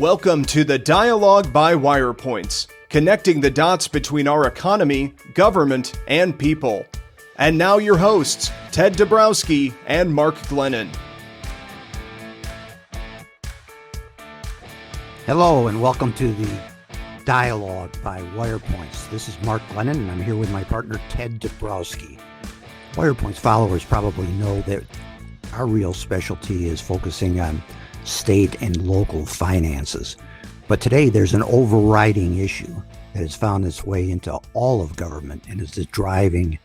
Welcome to the Dialogue by Wirepoints, connecting the dots between our economy, government, and people. And now your hosts, Ted Dabrowski and Mark Glennon. Hello and welcome to the Dialogue by Wirepoints. This is Mark Glennon and I'm here with my partner Ted Dabrowski. Wirepoints followers probably know that our real specialty is focusing on state and local finances. But today there's an overriding issue that has found its way into all of government and is driving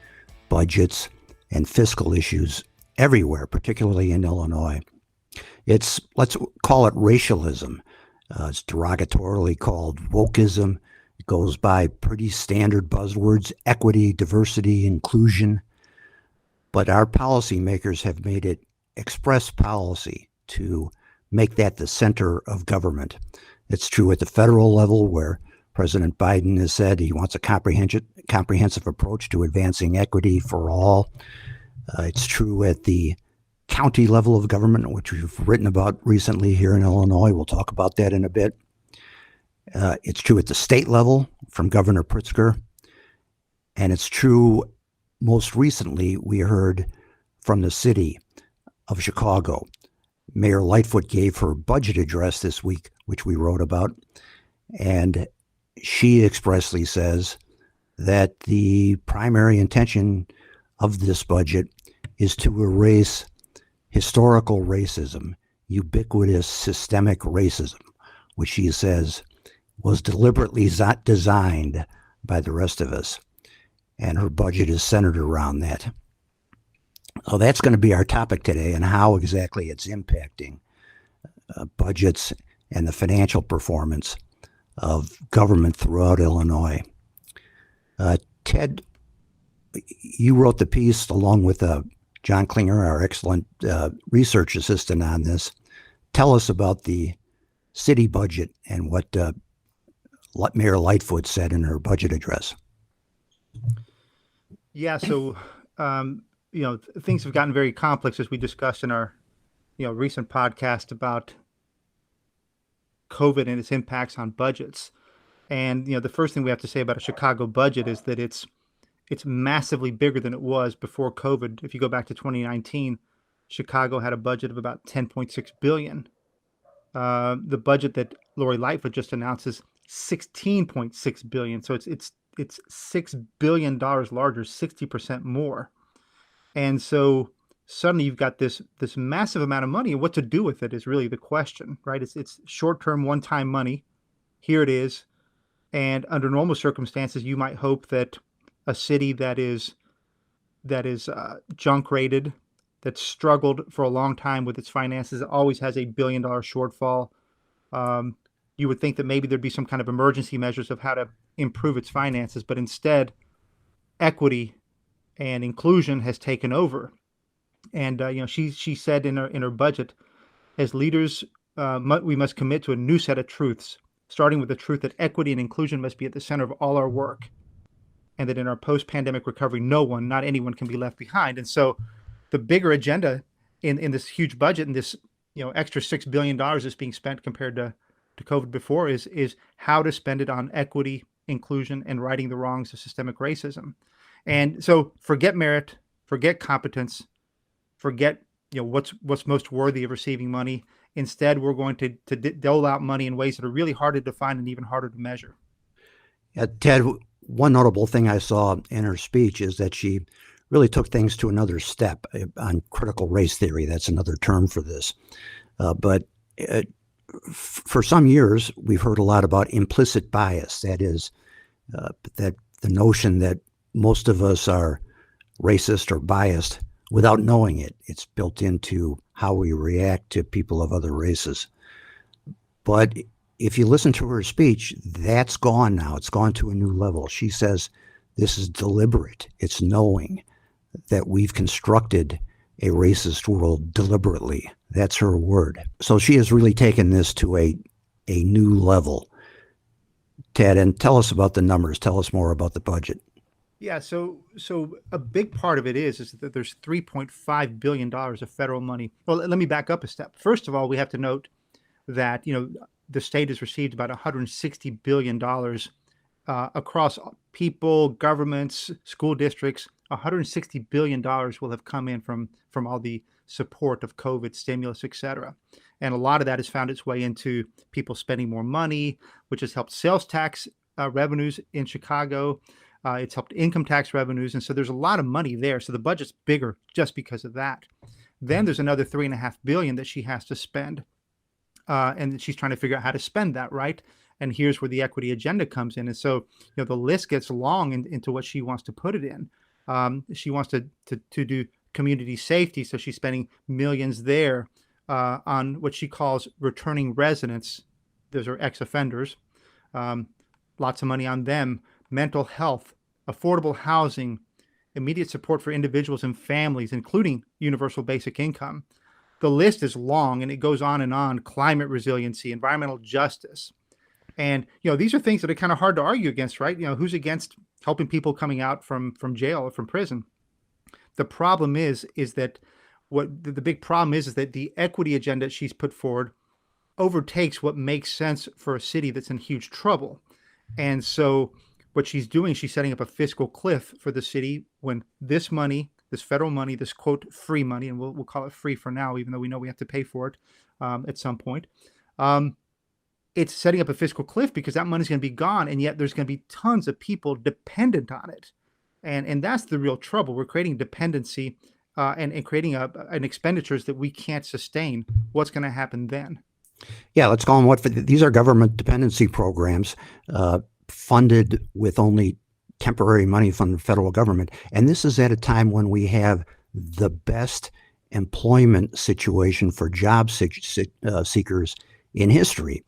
budgets and fiscal issues everywhere, particularly in Illinois. Let's call it racialism. It's derogatorily called wokeism. It goes by pretty standard buzzwords: equity, diversity, inclusion. But our policymakers have made it express policy to make that the center of government. It's true at the federal level, where President Biden has said he wants a comprehensive approach to advancing equity for all. It's true at the county level of government, which we've written about recently here in Illinois. We'll talk about that in a bit. It's true at the state level from Governor Pritzker. And it's true, most recently, we heard from the city of Chicago. Mayor Lightfoot gave her budget address this week, which we wrote about, and she expressly says that the primary intention of this budget is to erase historical racism, ubiquitous systemic racism, which she says was deliberately designed by the rest of us, and her budget is centered around that. So that's going to be our topic today, and how exactly it's impacting budgets and the financial performance of government throughout Illinois. Ted, you wrote the piece along with John Klinger, our excellent research assistant on this. Tell us about the city budget and what Mayor Lightfoot said in her budget address. Yeah, so things have gotten very complex, as we discussed in our, recent podcast about COVID and its impacts on budgets. And, the first thing we have to say about a Chicago budget is that it's massively bigger than it was before COVID. If you go back to 2019, Chicago had a budget of about $10.6 billion. The budget that Lori Lightfoot just announced is $16.6 billion. So it's $6 billion larger, 60% more. And so suddenly you've got this massive amount of money, and what to do with it is really the question, right? It's short-term, one-time money. Here it is. And under normal circumstances, you might hope that a city that is junk rated, that struggled for a long time with its finances, always has $1 billion shortfall. You would think that maybe there'd be some kind of emergency measures of how to improve its finances, but instead, equity and inclusion has taken over. And she said in her budget, as leaders, we must commit to a new set of truths, starting with the truth that equity and inclusion must be at the center of all our work, and that in our post-pandemic recovery, not anyone can be left behind. And so the bigger agenda in this huge budget and this extra $6 billion that's being spent compared to COVID before is how to spend it on equity, inclusion, and righting the wrongs of systemic racism. And so forget merit, forget competence, forget what's most worthy of receiving money. Instead, we're going to dole out money in ways that are really hard to define and even harder to measure. Ted, one notable thing I saw in her speech is that she really took things to another step on critical race theory. That's another term for this. But for some years, we've heard a lot about implicit bias. That is, that the notion that most of us are racist or biased without knowing it. It's built into how we react to people of other races. But if you listen to her speech, that's gone now. It's gone to a new level. She says this is deliberate. It's knowing that we've constructed a racist world deliberately. That's her word. So she has really taken this to a new level. Ted, and tell us about the numbers. Tell us more about the budget. Yeah, so a big part of it is that there's $3.5 billion of federal money. Well, let me back up a step. First of all, we have to note that, the state has received about $160 billion across people, governments, school districts. $160 billion will have come in from all the support of COVID stimulus, et cetera. And a lot of that has found its way into people spending more money, which has helped sales tax revenues in Chicago. It's helped income tax revenues. And so there's a lot of money there. So the budget's bigger just because of that. Then there's another $3.5 billion that she has to spend. And she's trying to figure out how to spend that, right? And here's where the equity agenda comes in. And so, the list gets long into what she wants to put it in. She wants to do community safety. So she's spending millions there on what she calls returning residents. Those are ex-offenders. Lots of money on them. Mental health, affordable housing, immediate support for individuals and families, including universal basic income. The list is long and it goes on and on. Climate resiliency, environmental justice. And, these are things that are kind of hard to argue against, right? Who's against helping people coming out from jail or from prison? The problem is that what the big problem is that the equity agenda she's put forward overtakes what makes sense for a city that's in huge trouble. And so what she's doing, she's setting up a fiscal cliff for the city when this money, this federal money, this quote free money, and we'll call it free for now, even though we know we have to pay for it at some point. It's setting up a fiscal cliff because that money's going to be gone, and yet there's going to be tons of people dependent on it, and that's the real trouble. We're creating dependency and creating an expenditures that we can't sustain. What's going to happen then? Yeah, let's call them these are government dependency programs funded with only temporary money from the federal government, and this is at a time when we have the best employment situation for job seekers in history.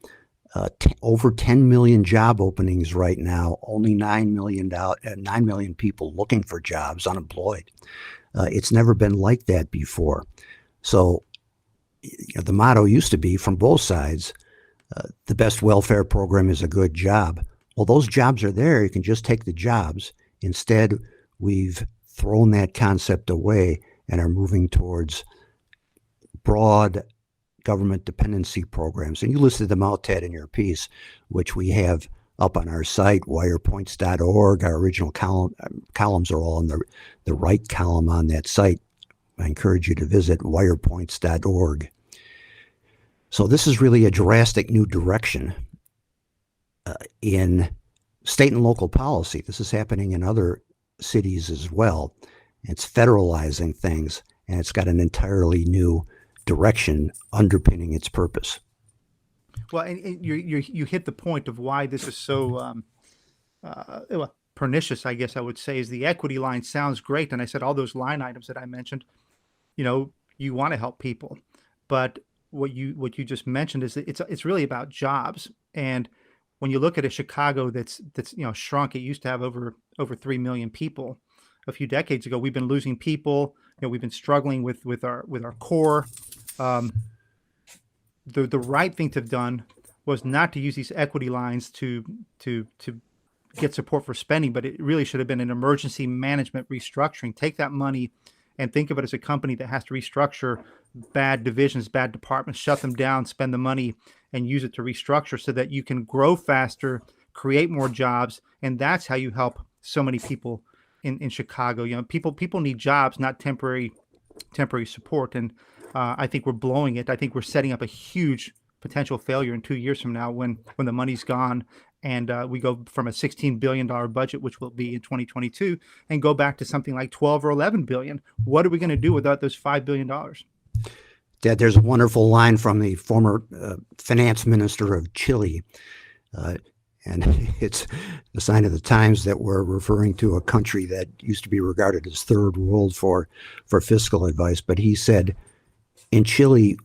Over 10 million job openings right now, only 9 million people looking for jobs, unemployed. It's never been like that before. So the motto used to be from both sides, the best welfare program is a good job. Well, those jobs are there. You can just take the jobs. Instead, we've thrown that concept away and are moving towards broad government dependency programs. And you listed them out, Ted, in your piece, which we have up on our site, wirepoints.org. Our original columns are all in the right column on that site. I encourage you to visit wirepoints.org. So this is really a drastic new direction in state and local policy. This is happening in other cities as well. It's federalizing things, and it's got an entirely new direction underpinning its purpose. Well, and you hit the point of why this is so pernicious, I guess I would say, is the equity line sounds great. And I said all those line items that I mentioned, you want to help people. But what you just mentioned is that it's really about jobs. And when you look at a Chicago that's shrunk, it used to have over 3 million people a few decades ago. We've been losing people. We've been struggling with our core. The right thing to have done was not to use these equity lines to get support for spending, but it really should have been an emergency management restructuring. Take that money and think of it as a company that has to restructure bad divisions, bad departments, shut them down, spend the money, and use it to restructure so that you can grow faster, create more jobs, and that's how you help so many people in Chicago. People need jobs, not temporary support. And I think we're blowing it. I think we're setting up a huge potential failure in 2 years from now when the money's gone and we go from a $16 billion budget, which will be in 2022, and go back to something like 12 or 11 billion. What are we going to do without those $5 billion? Dad, there's a wonderful line from the former finance minister of Chile. And it's the sign of the times that we're referring to a country that used to be regarded as third world for fiscal advice. But he said, in Chile,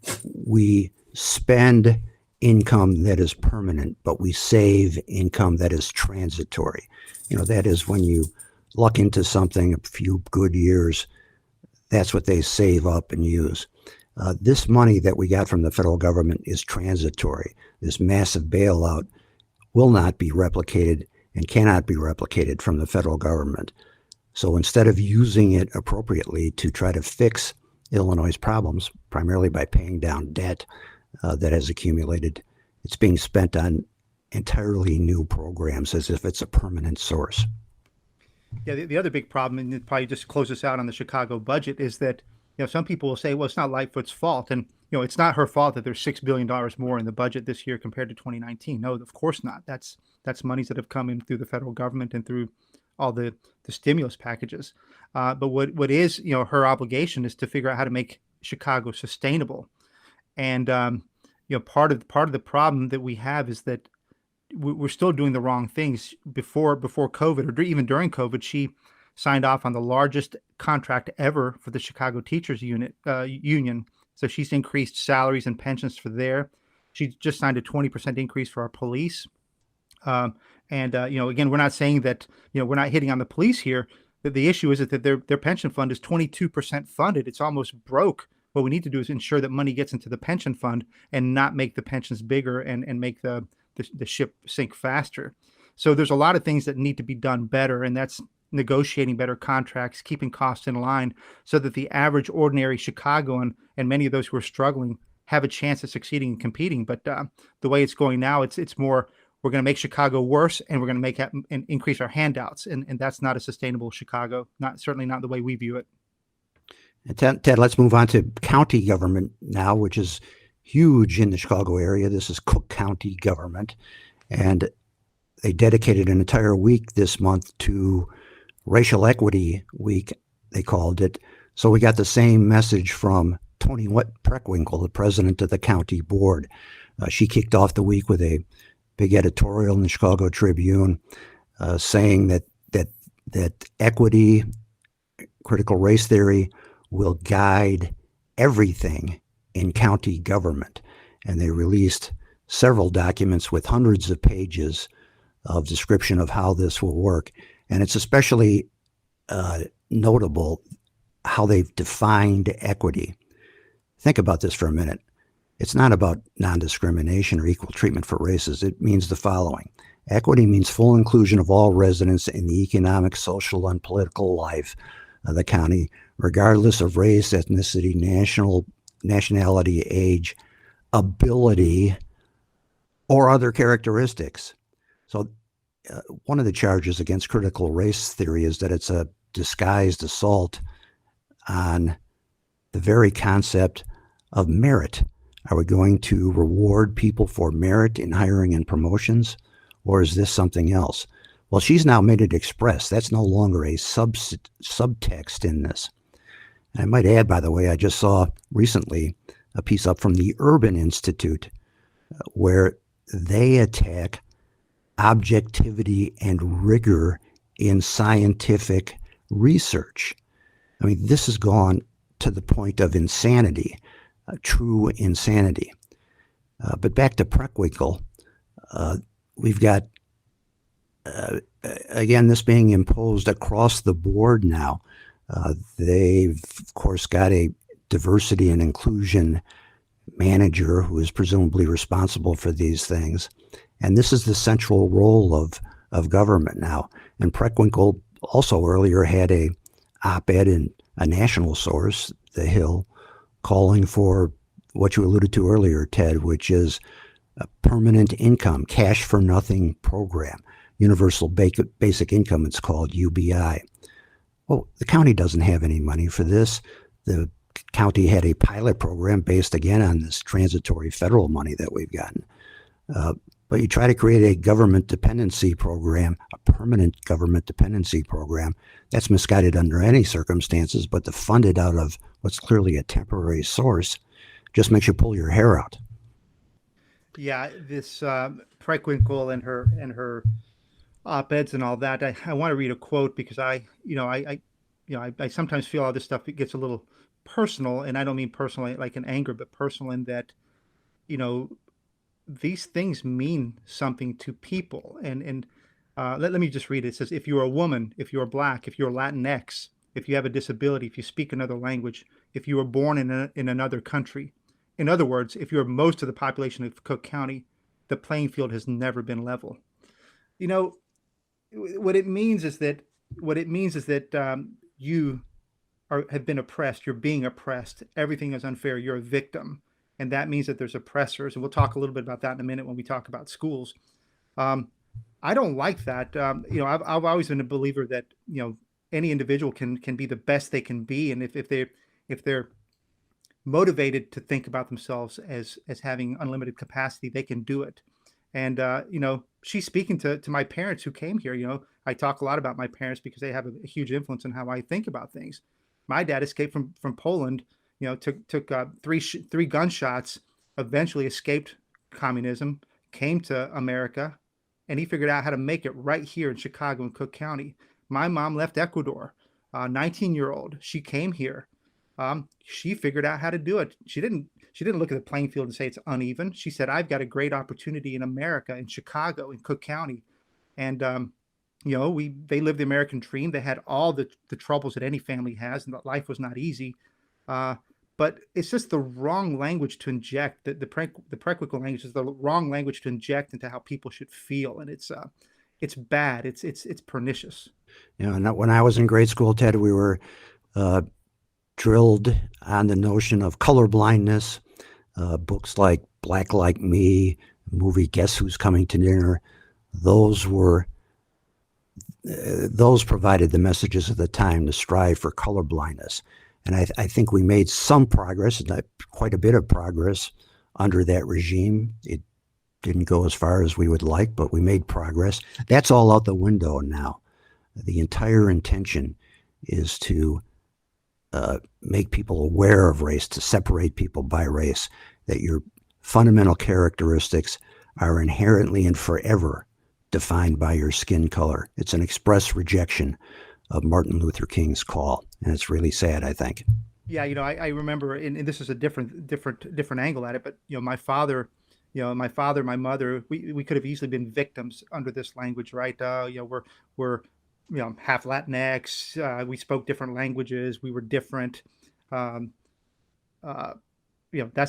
we spend income that is permanent, but we save income that is transitory. That is when you luck into something a few good years, that's what they save up and use. This money that we got from the federal government is transitory. This massive bailout will not be replicated and cannot be replicated from the federal government. So instead of using it appropriately to try to fix Illinois' problems, primarily by paying down debt that has accumulated it's being spent on entirely new programs as if it's a permanent source. Yeah, the other big problem, and it probably just close us out on the Chicago budget, is that some people will say, well, it's not Lightfoot's fault, and it's not her fault that there's $6 billion more in the budget this year compared to 2019. No, of course not. That's monies that have come in through the federal government and through all the stimulus packages. But what is her obligation is to figure out how to make Chicago sustainable. And part of the problem that we have is that we're still doing the wrong things. Before COVID, or even during COVID, she signed off on the largest contract ever for the Chicago Teachers Union. So she's increased salaries and pensions for there. She just signed a 20% increase for our police. Again, we're not saying that we're not hitting on the police here. The issue is that their pension fund is 22% funded. It's almost broke. What we need to do is ensure that money gets into the pension fund and not make the pensions bigger and make the ship sink faster. So there's a lot of things that need to be done better, and that's negotiating better contracts, keeping costs in line, so that the average ordinary Chicagoan and many of those who are struggling have a chance of succeeding and competing. But the way it's going now, it's more, we're going to make Chicago worse, and we're going to make and increase our handouts, and that's not a sustainable Chicago. Certainly not the way we view it. And Ted, let's move on to county government now, which is huge in the Chicago area. This is Cook County government, and they dedicated an entire week this month to Racial Equity Week, they called it. So we got the same message from Toni Preckwinkle, the president of the county board. She kicked off the week with a big editorial in the Chicago Tribune, saying that equity, critical race theory, will guide everything in county government. And they released several documents with hundreds of pages of description of how this will work. And it's especially notable how they've defined equity. Think about this for a minute. It's not about non-discrimination or equal treatment for races. It means the following. Equity means full inclusion of all residents in the economic, social, and political life of the county, regardless of race, ethnicity, nationality, age, ability, or other characteristics. So one of the charges against critical race theory is that it's a disguised assault on the very concept of merit. Are we going to reward people for merit in hiring and promotions, or is this something else? Well, she's now made it express. That's no longer a subtext in this. And I might add, by the way, I just saw recently a piece up from the Urban Institute where they attack objectivity and rigor in scientific research. I mean, this has gone to the point of insanity, true insanity. But back to Preckwinkle, we've got, again, this being imposed across the board now. They've, of course, got a diversity and inclusion manager who is presumably responsible for these things. And this is the central role of government now. And Preckwinkle also earlier had a op-ed in a national source, The Hill, calling for what you alluded to earlier, Ted, which is a permanent income, cash for nothing program, universal basic income, it's called UBI. Well, the county doesn't have any money for this. The county had a pilot program based, again, on this transitory federal money that we've gotten. But you try to create a government dependency program, a permanent government dependency program, that's misguided under any circumstances, but to fund it out of what's clearly a temporary source just makes you pull your hair out. Yeah, this Preckwinkle and her op-eds and all that. I want to read a quote because I sometimes feel all this stuff, it gets a little personal, and I don't mean personal like in anger, but personal in that, these things mean something to people. And let me just read it. It says, if you're a woman, if you're Black, if you're Latinx, if you have a disability, if you speak another language, if you were born in another country, in other words, if you're most of the population of Cook County, the playing field has never been level. What it means is that you have been oppressed. You're being oppressed. Everything is unfair. You're a victim. and that means that there's oppressors. And we'll talk a little bit about that in a minute when we talk about schools. Um, I don't like that. I've always been a believer that any individual can be the best they can be, and if they're motivated to think about themselves as having unlimited capacity, they can do it. And she's speaking to my parents who came here. I talk a lot about my parents because they have a huge influence on how I think about things. My dad escaped from Poland. Took three gunshots. Eventually escaped communism, came to America, and he figured out how to make it right here in Chicago and Cook County. My mom left Ecuador, 19-year-old. She came here. She figured out how to do it. She didn't look at the playing field and say it's uneven. She said, I've got a great opportunity in America, in Chicago, in Cook County. And they lived the American dream. They had all the troubles that any family has, and that life was not easy. But it's just the wrong language to inject. The prequel language is the wrong language to inject into how people should feel, and it's bad. It's pernicious. When I was in grade school, Ted, we were drilled on the notion of color blindness. Books like Black Like Me, movie Guess Who's Coming to Dinner, those provided the messages of the time to strive for color blindness. And I think we made some progress, quite a bit of progress under that regime. It didn't go as far as we would like, but we made progress. That's all out the window now. The entire intention is to make people aware of race, to separate people by race, that your fundamental characteristics are inherently and forever defined by your skin color. It's an express rejection of Martin Luther King's call, and it's really sad, I think. Yeah, I remember, and this is a different angle at it, but my father, my mother, we could have easily been victims under this language, right? We're half Latinx. We spoke different languages. We were different. That's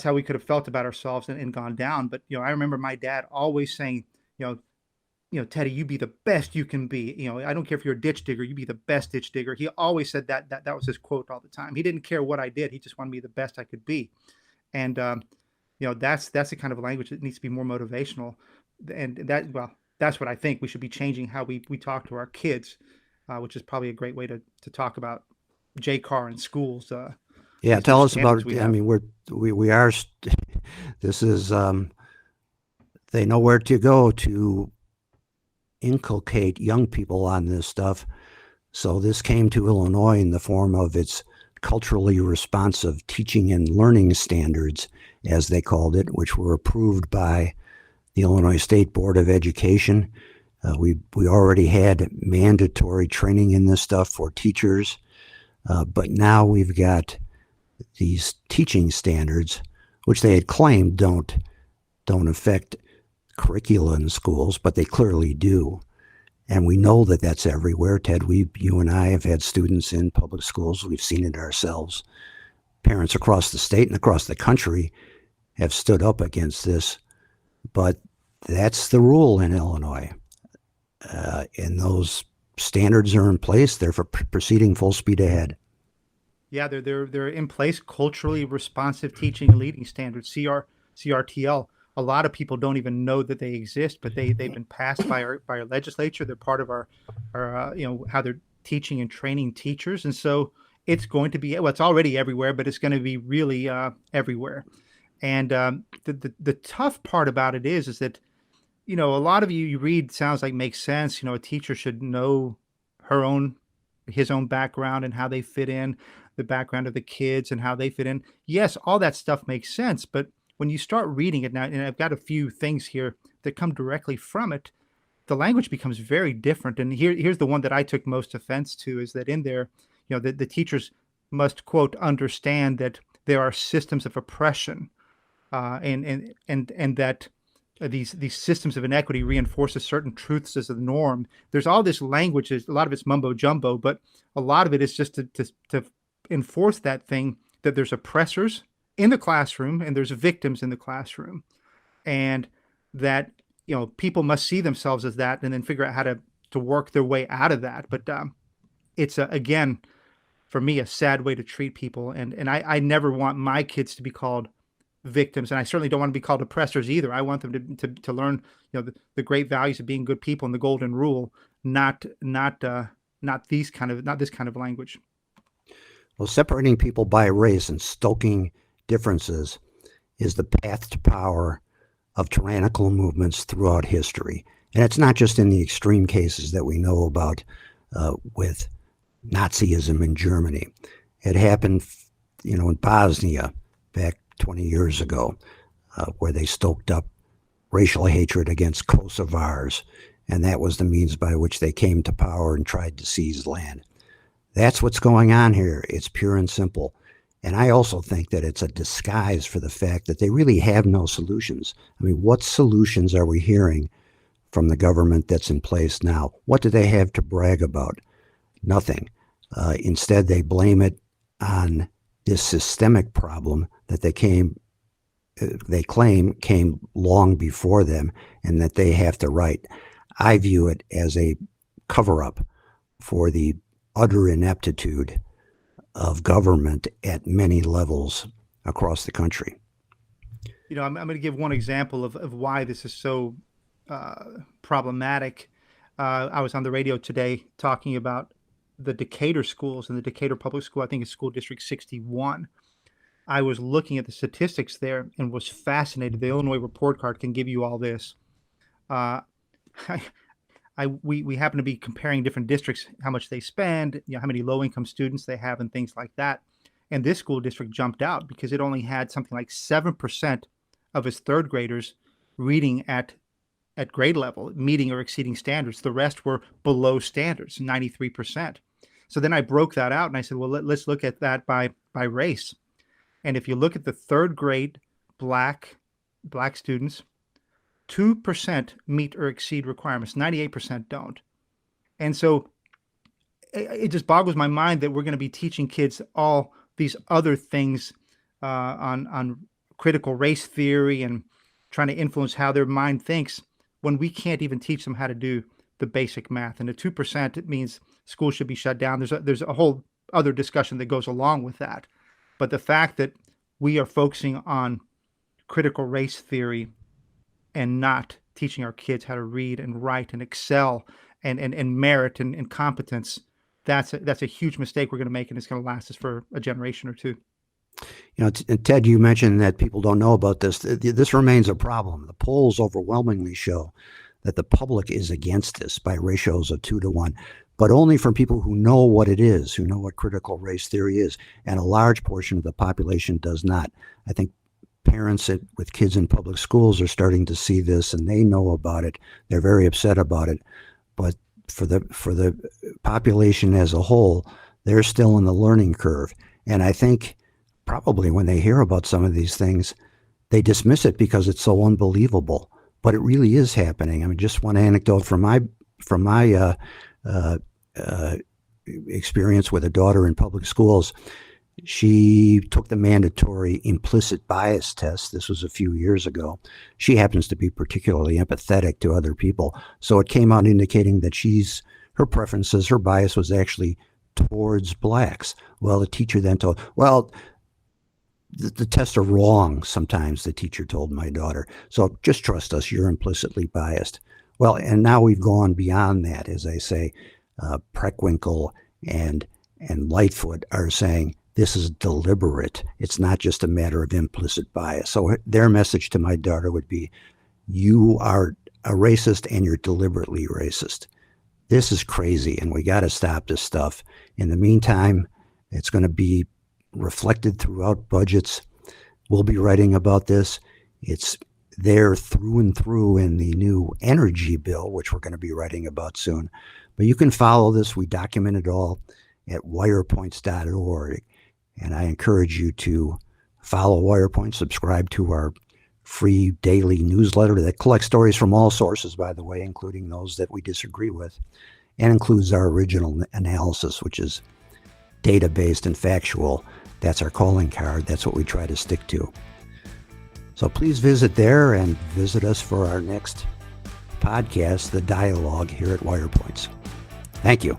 how we could have felt about ourselves and gone down. But I remember my dad always saying, Teddy, you be the best you can be. I don't care if you're a ditch digger, you be the best ditch digger. He always said that was his quote all the time. He didn't care what I did. He just wanted me the best I could be. And, that's the kind of language that needs to be more motivational. And that's what I think we should be changing how we talk to our kids, which is probably a great way to talk about JCAR in schools. Yeah. Tell us about it. I mean, we are, this is, they know where to go to inculcate young people on this stuff. So this came to Illinois in the form of its culturally responsive teaching and learning standards, as they called it, which were approved by the Illinois State Board of Education. We already had mandatory training in this stuff for teachers, but now we've got these teaching standards, which they had claimed don't affect curricula in schools, but they clearly do. And we know that that's everywhere. Ted, you and I have had students in public schools. We've seen it ourselves. Parents across the state and across the country have stood up against this, but that's the rule in Illinois. And those standards are in place. They're for proceeding full speed ahead. Yeah, they're in place. Culturally responsive teaching and leading standards, CRTL. A lot of people don't even know that they exist, but they've been passed by our legislature. They're part of our how they're teaching and training teachers, and so it's going to be, it's already everywhere, but it's going to be really everywhere. And the tough part about it is that a lot of you read sounds like makes sense. A teacher should know his own background and how they fit in, the background of the kids and how they fit in. Yes, all that stuff makes sense, but when you start reading it now, and I've got a few things here that come directly from it, the language becomes very different. And here's the one that I took most offense to, is that in there, the teachers must, quote, understand that there are systems of oppression, and that these systems of inequity reinforces certain truths as a norm. There's all this language, a lot of it's mumbo jumbo, but a lot of it is just to enforce that thing, that there's oppressors in the classroom and there's victims in the classroom, and that people must see themselves as that and then figure out how to work their way out of that. But it's again, for me, a sad way to treat people, and I never want my kids to be called victims, and I certainly don't want to be called oppressors either. I want them to learn, the great values of being good people and the golden rule, not this kind of language. Well, separating people by race and stoking differences is the path to power of tyrannical movements throughout history. And it's not just in the extreme cases that we know about with Nazism in Germany. It happened, in Bosnia back 20 years ago, where they stoked up racial hatred against Kosovars, and that was the means by which they came to power and tried to seize land. That's what's going on here. It's pure and simple. And I also think that it's a disguise for the fact that they really have no solutions. I mean, what solutions are we hearing from the government that's in place now? What do they have to brag about? Nothing. Instead, they blame it on this systemic problem that they claim came long before them and that they have to right. I view it as a cover-up for the utter ineptitude of government at many levels across the country. I'm going to give one example of why this is so problematic. I was on the radio today talking about the Decatur schools, and the Decatur Public School, I think is School District 61. I was looking at the statistics there and was fascinated. The Illinois report card can give you all this. We happen to be comparing different districts, how much they spend, how many low-income students they have, and things like that. And this school district jumped out because it only had something like 7% of its third graders reading at grade level, meeting or exceeding standards. The rest were below standards, 93%. So then I broke that out and I said, well, let's look at that by race. And if you look at the third grade black students, 2% meet or exceed requirements, 98% don't. And so it just boggles my mind that we're going to be teaching kids all these other things on critical race theory and trying to influence how their mind thinks when we can't even teach them how to do the basic math. And the 2%, it means schools should be shut down. There's a whole other discussion that goes along with that. But the fact that we are focusing on critical race theory and not teaching our kids how to read and write and excel and merit and competence, that's a huge mistake we're going to make, and it's going to last us for a generation or two. Ted, you mentioned that people don't know about this. This remains a problem. The polls overwhelmingly show that the public is against this by ratios of 2-1, but only for people who know what it is, who know what critical race theory is. And a large portion of the population does not. I think parents with kids in public schools are starting to see this, and they know about it. They're very upset about it. But for the population as a whole, they're still in the learning curve. And I think probably when they hear about some of these things, they dismiss it because it's so unbelievable. But it really is happening. I mean, just one anecdote from my experience with a daughter in public schools. She took the mandatory implicit bias test. This was a few years ago. She happens to be particularly empathetic to other people. So it came out indicating that her preferences, her bias was actually towards blacks. Well, the teacher then told, the tests are wrong sometimes, the teacher told my daughter. So just trust us, you're implicitly biased. Well, and now we've gone beyond that. As I say, Preckwinkle and Lightfoot are saying this is deliberate. It's not just a matter of implicit bias. So their message to my daughter would be, you are a racist and you're deliberately racist. This is crazy, and we got to stop this stuff. In the meantime, it's going to be reflected throughout budgets. We'll be writing about this. It's there through and through in the new energy bill, which we're going to be writing about soon. But you can follow this. We document it all at wirepoints.org. And I encourage you to follow Wirepoints, subscribe to our free daily newsletter that collects stories from all sources, by the way, including those that we disagree with, and includes our original analysis, which is data-based and factual. That's our calling card. That's what we try to stick to. So please visit there and visit us for our next podcast, The Dialogue, here at Wirepoints. Thank you.